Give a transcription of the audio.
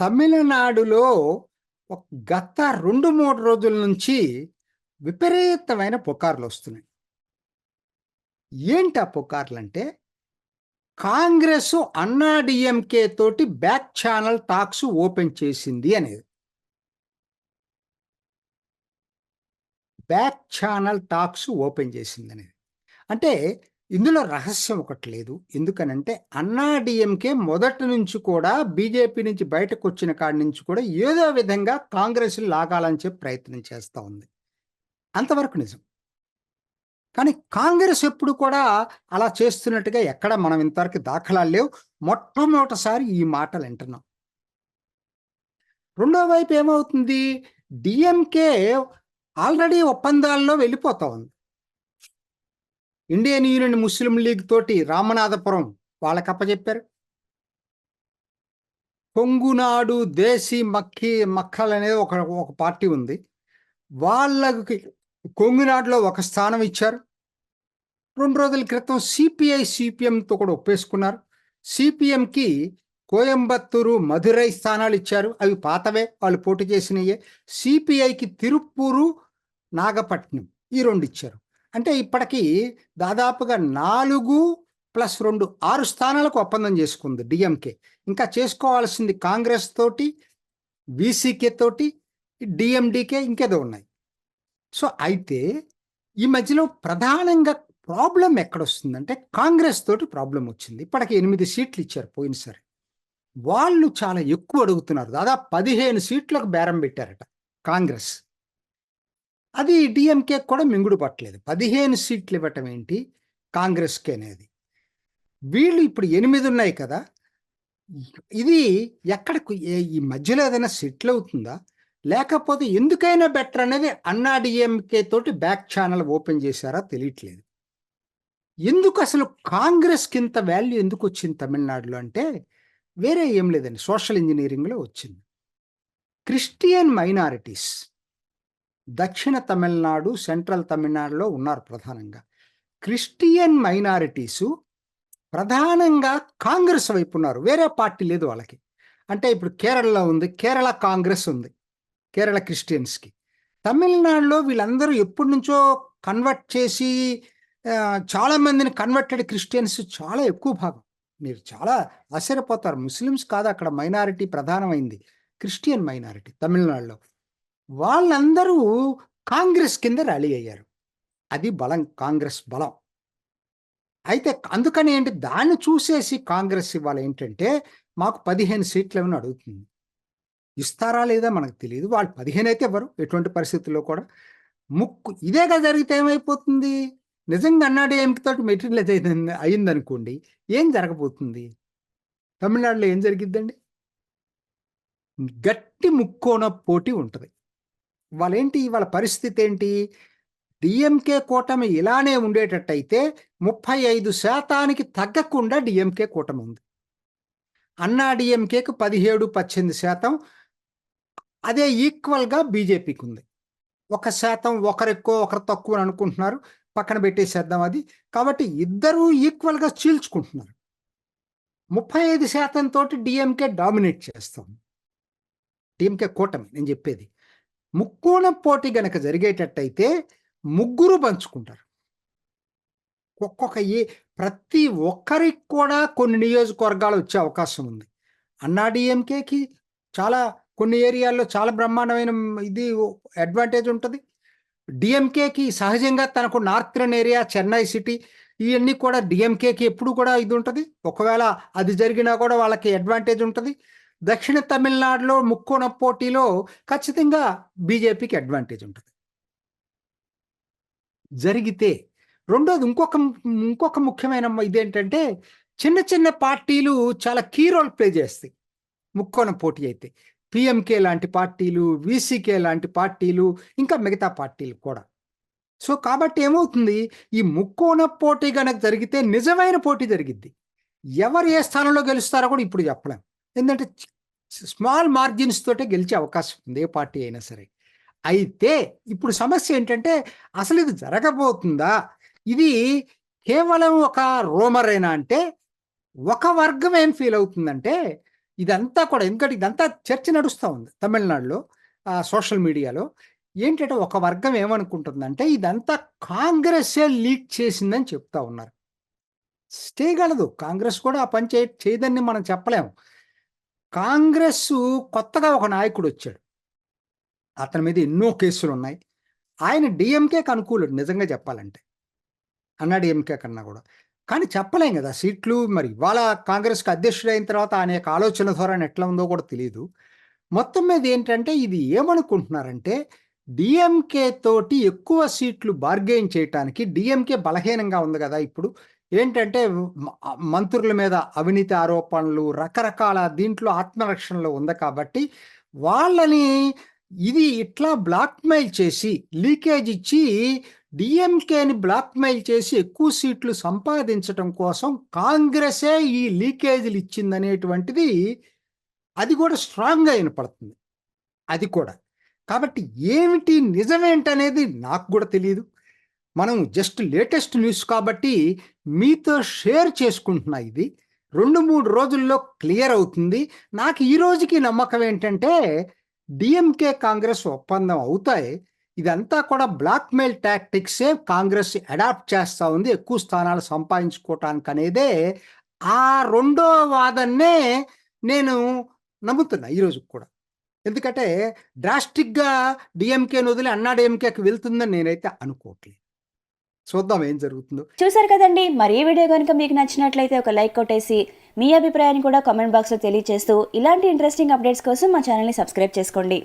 తమిళనాడులో గత 2-3 రోజుల నుంచి విపరీతమైన పుకార్లు వస్తున్నాయి. ఏంటి ఆ పుకార్లంటే, కాంగ్రెస్ అన్నా డిఎంకే తోటి బ్యాక్ ఛానల్ టాక్స్ ఓపెన్ చేసింది అనేది. బ్యాక్ ఛానల్ టాక్స్ ఓపెన్ చేసింది అనేది. అంటే ఇందులో రహస్యం ఒకటి లేదు. ఎందుకనంటే అన్నా డిఎంకే మొదటి నుంచి కూడా బీజేపీ నుంచి బయటకు వచ్చిన కాడి నుంచి కూడా ఏదో విధంగా కాంగ్రెస్ లాగాలని చెప్పి ప్రయత్నం చేస్తూ ఉంది. అంతవరకు నిజం. కానీ కాంగ్రెస్ ఎప్పుడు కూడా అలా చేస్తున్నట్టుగా ఎక్కడ మనం ఇంతవరకు దాఖలాలు లేవు. మొట్టమొదటిసారి ఈ మాటలు వింటున్నాం. రెండో వైపు ఏమవుతుంది, డిఎంకే ఆల్రెడీ ఒప్పందాల్లో వెళ్ళిపోతా ఉంది. ఇండియన్ యూనియన్ ముస్లిం లీగ్ తోటి రామనాథపురం వాళ్ళకి అప్పచెప్పారు. కొంగునాడు దేశీ మక్కల్ అనేది ఒక పార్టీ ఉంది, వాళ్ళకి కొంగునాడులో ఒక స్థానం ఇచ్చారు. 2 రోజుల క్రితం సిపిఐ సిపిఎంతో కూడా ఒప్పేసుకున్నారు. సిపిఎంకి కోయంబత్తూరు మధురై స్థానాలు ఇచ్చారు, అవి పాతవే, వాళ్ళు పోటీ చేసినయే. సిపిఐకి తిరుప్పూరు నాగపట్నం ఈ 2 ఇచ్చారు. అంటే ఇప్పటికీ దాదాపుగా 4+2 6 స్థానాలకు ఒప్పందం చేసుకుంది డిఎంకే. ఇంకా చేసుకోవాల్సింది కాంగ్రెస్ తోటి, వీసీకే తోటి, డిఎండికే ఇంకేదో ఉన్నాయి. సో అయితే ఈ మధ్యలో ప్రధానంగా ప్రాబ్లం ఎక్కడొస్తుందంటే, కాంగ్రెస్ తోటి ప్రాబ్లం వచ్చింది. ఇప్పటికి 8 సీట్లు ఇచ్చారు పోయినసారి. వాళ్ళు చాలా ఎక్కువ అడుగుతున్నారు. దాదాపు 15 సీట్లకు బేరం పెట్టారట కాంగ్రెస్. అది డిఎంకే కూడా మింగుడు పట్టలేదు. 15 సీట్లు ఇవ్వటం ఏంటి కాంగ్రెస్కి అనేది. వీళ్ళు ఇప్పుడు 8 ఉన్నాయి కదా, ఇది ఎక్కడికి ఈ మధ్యలో ఏదైనా సెటిల్ అవుతుందా, లేకపోతే ఎందుకైనా బెటర్ అనేది అన్నా డిఎంకే తోటి బ్యాక్ ఛానల్ ఓపెన్ చేశారా తెలియట్లేదు. ఎందుకు అసలు కాంగ్రెస్కి ఇంత వాల్యూ ఎందుకు వచ్చింది తమిళనాడులో అంటే, వేరే ఏం లేదండి, సోషల్ ఇంజనీరింగ్లో వచ్చింది. క్రిస్టియన్ మైనారిటీస్ దక్షిణ తమిళనాడు, సెంట్రల్ తమిళనాడులో ఉన్నారు ప్రధానంగా. క్రిస్టియన్ మైనారిటీసు ప్రధానంగా కాంగ్రెస్ వైపు ఉన్నారు, వేరే పార్టీ లేదు వాళ్ళకి. అంటే ఇప్పుడు కేరళలో ఉంది, కేరళ కాంగ్రెస్ ఉంది కేరళ క్రిస్టియన్స్కి. తమిళనాడులో వీళ్ళందరూ ఎప్పటి నుంచో కన్వర్ట్ చేసి చాలామందిని కన్వర్టెడ్ క్రిస్టియన్స్ చాలా ఎక్కువ భాగం. మీరు చాలా ఆశ్చర్యపోతారు, ముస్లిమ్స్ కాదు అక్కడ మైనారిటీ ప్రధానమైంది, క్రిస్టియన్ మైనారిటీ తమిళనాడులో. వాళ్ళందరూ కాంగ్రెస్ కింద ర్యాలీ అయ్యారు. అది బలం, కాంగ్రెస్ బలం. అయితే అందుకని ఏంటి, దాన్ని చూసేసి కాంగ్రెస్ ఇవాళ ఏంటంటే మాకు 15 సీట్లు ఏమైనా అడుగుతుంది. ఇస్తారా లేదా మనకు తెలియదు. వాళ్ళు 15 అయితే ఇవ్వరు ఎటువంటి పరిస్థితుల్లో కూడా. ఇదేగా జరిగితే ఏమైపోతుంది, నిజంగా అన్నాడీఎంకే తోటి మెటీరియలైజ్ అయిందనుకోండి, ఏం జరగబోతుంది? తమిళనాడులో ఏం జరిగిద్దండి, గట్టి ముక్కోన పోటీ ఉంటుంది. వాళ్ళ పరిస్థితి ఏంటి, డిఎంకే కూటమి ఇలానే ఉండేటట్టయితే 35% తగ్గకుండా డిఎంకే కూటమి ఉంది. అన్నా డిఎంకేకు 17-18%, అదే ఈక్వల్గా బీజేపీకి ఉంది. 1% ఒకరు ఎక్కువ ఒకరు తక్కువ అని అనుకుంటున్నారు, పక్కన పెట్టేసేద్దాం అది. కాబట్టి ఇద్దరూ ఈక్వల్గా చీల్చుకుంటున్నారు. 35% తోటి డిఎంకే డామినేట్ చేస్తాం. డిఎంకే కూటమి నేను చెప్పేది. ముక్కోణం పోటీ గనక జరిగేటట్టయితే ముగ్గురు పంచుకుంటారు. ప్రతి ఒక్కరికి కూడా కొన్ని నియోజకవర్గాలు వచ్చే అవకాశం ఉంది. అన్నా డిఎంకేకి చాలా కొన్ని ఏరియాల్లో చాలా బ్రహ్మాండమైన ఇది అడ్వాంటేజ్ ఉంటుంది. డిఎంకేకి సహజంగా తనకు నార్థర్న్ ఏరియా, చెన్నై సిటీ, ఇవన్నీ కూడా డిఎంకేకి ఎప్పుడు కూడా ఇది ఉంటుంది. ఒకవేళ అది జరిగినా కూడా వాళ్ళకి అడ్వాంటేజ్ ఉంటుంది. దక్షిణ తమిళనాడులో ముక్కోణ పోటీలో ఖచ్చితంగా బీజేపీకి అడ్వాంటేజ్ ఉంటుంది జరిగితే. రెండోది ఇంకొక ముఖ్యమైన ఇదేంటంటే, చిన్న చిన్న పార్టీలు చాలా కీ రోల్ ప్లే చేస్తాయి ముక్కోణ పోటీ అయితే. పిఎంకే లాంటి పార్టీలు, వీసీకే లాంటి పార్టీలు, ఇంకా మిగతా పార్టీలు కూడా. సో కాబట్టి ఏమవుతుంది, ఈ ముక్కోణ పోటీ కనుక జరిగితే నిజమైన పోటీ జరిగిద్ది. ఎవరు ఏ స్థానంలో గెలుస్తారో కూడా ఇప్పుడు చెప్పలేం. ఎందుకంటే స్మాల్ మార్జిన్స్ తోటే గెలిచే అవకాశం ఉంది ఏ పార్టీ అయినా సరే. అయితే ఇప్పుడు సమస్య ఏంటంటే, అసలు ఇది జరగబోతుందా, ఇది కేవలం ఒక రూమర్ అయినా అంటే, ఒక వర్గం ఏం ఫీల్ అవుతుందంటే, ఇదంతా కూడా ఎందుకంటే ఇదంతా చర్చ నడుస్తా ఉంది తమిళనాడులో సోషల్ మీడియాలో. ఏంటంటే ఒక వర్గం ఏమనుకుంటుందంటే ఇదంతా కాంగ్రెస్సే లీక్ చేసిందని చెప్తా ఉన్నారు. చేయగలదు. కాంగ్రెస్ కూడా ఆ పని చేయదని మనం చెప్పలేము. కాంగ్రెస్సు కొత్తగా ఒక నాయకుడొచ్చాడు. అతని మీద ఎన్నో కేసులున్నాయి. ఆయన డీఎంకేకి అనుకూలుడు నిజంగా చెప్పాలంటే. అన్నా డీఎంకే కన్నా గూడా. కానీ చెప్పలేం గదా! సీట్లు మరి ఇవాళ కాంగ్రెస్‌కి అధ్యక్షుడయిన తర్వాత ఆయన యొక్క ఆలోచన ధోరణి ఎట్లా ఉందో కూడా తెలీదు. మొత్తం మీద ఏంటంటే ఇది ఏమనుకుంటున్నారంటే డీఎంకే తోటి ఎక్కువ సీట్లు బార్గెయిన్ చేయటానికి డీఎంకే బలహీనంగా ఉంది గదా! ఇప్పుడు. ఏంటంటే మంత్రుల మీద అవినీతి ఆరోపణలు రకరకాల దీంట్లో ఆత్మరక్షణలో ఉంది కాబట్టి వాళ్ళని ఇది ఇట్లా బ్లాక్‌మెయిల్ చేసి లీకేజ్ ఇచ్చి డీఎంకేని బ్లాక్‌మెయిల్ చేసి ఎక్కువ సీట్లు సంపాదించటం కోసం కాంగ్రెసే ఈ లీకేజీలు ఇచ్చిందనేటువంటిది అది కూడా స్ట్రాంగ్‌గా ఇనపడుతుంది. అది కూడా. కాబట్టి ఏమిటి నిజమేంటనేది నాకు గూడా తెలీదు. మనం జస్ట్ లేటెస్ట్ న్యూస్ కాబట్టి మీతో షేర్ చేసుకుంటున్నా ఇది. 2, 3 రోజుల్లో క్లియర్ అవుతుంది. నాకు ఈ రోజుకి నమ్మకం ఏంటంటే డీఎంకే, కాంగ్రెస్ ఒప్పందం అవుతాయి. ఇదంతా కూడా బ్లాక్‌మెయిల్ టాక్టిక్సే కాంగ్రెస్ అడాప్ట్ చేస్తా ఉంది. ఎక్కువ స్థానాలు సంపాదించుకోవటానికనేదే ఆ రెండో వాదననే నేను నమ్ముతున్నా ఈ రోజుకి కూడా. ఎందుకంటే డ్రాస్టిక్‌గా డీఎంకేని వదిలి అన్నా డీఎంకేకి వెళ్తుందని నేనైతే అనుకోవట్లేదు. చూద్దాం ఏం జరుగుతుందో. చూసారు కదండి. మరి ఈ వీడియో కనుక మీకు నచ్చినట్లయితే ఒక లైక్ కొట్టేసి మీ అభిప్రాయాన్ని కూడా కామెంట్ బాక్స్లో తెలియజేస్తూ ఇలాంటి ఇంట్రెస్టింగ్ అప్డేట్స్ కోసం మా ఛానల్ని సబ్స్క్రైబ్ చేసుకోండి.